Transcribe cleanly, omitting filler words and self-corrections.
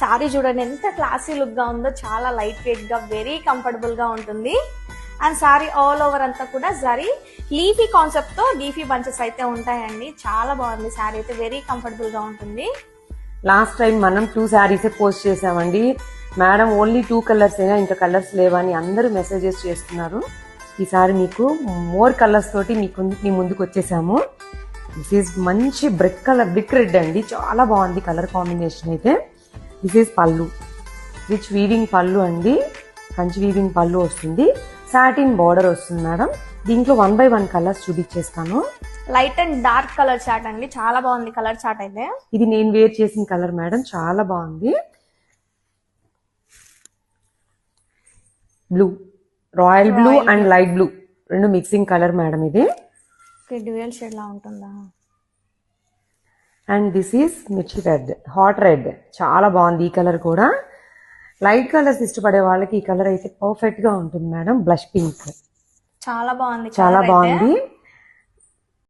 శారీ చూడండి ఎంత classy look గా ఉందో, చాలా లైట్ వెయిట్ గా వెరీ కంఫర్టబుల్ గా ఉంటుంది. అండ్ శారీ ఆల్ ఓవర్ అంతా కూడా జరీ లీఫీ కాన్సెప్ట్ తో లీఫీ బంచెస్ అయితే ఉంటాయండి. చాలా బాగుంది శారీ అయితే, వెరీ కంఫర్టబుల్ గా ఉంటుంది. లాస్ట్ టైం మనం 2 శారీస్ పోస్ట్ చేసామండి మేడం, ఓన్లీ 2 కలర్స్ అయినా ఇంకా కలర్స్ లేవని అందరూ మెసేజెస్ చేస్తున్నారు. ఈసారి మీకు మోర్ కలర్స్ తోటి మీ ముందుకు వచ్చేసాము. దిస్ ఈజ్ మంచి బ్రిక్ కలర్, బ్రిక్ రెడ్ అండి, చాలా బాగుంది కలర్ కాంబినేషన్ అయితే. దిస్ ఈజ్ పళ్ళు, రిచ్ వీవింగ్ పళ్ళు అండి, కంచి వీవింగ్ పళ్ళు వస్తుంది, సాటిన్ బార్డర్ వస్తుంది మేడం. దీంట్లో 1 by 1 కలర్స్ చూపించేస్తాను. Light and dark colour chart అండి, చాలా బాగుంది కలర్ చార్ట్ అయితే. ఇది నేను వేర్ చేసిన కలర్ మేడం, చాలా బాగుంది. Blue, royal blue and light blue రెండు మిక్సింగ్ కలర్ మేడం ఇది. డ్యూయల్ షేడ్ లా ఉంటుందా. అండ్ దిస్ ఈస్ మిర్చి రెడ్, హాట్ రెడ్, చాలా బాగుంది ఈ కలర్ కూడా. లైట్ కలర్స్ ఇష్టపడే వాళ్ళకి ఈ కలర్ అయితే పర్ఫెక్ట్ గా ఉంటుంది మేడం. బ్లష్ పింక్ చాలా బాగుంది, చాలా బాగుంది.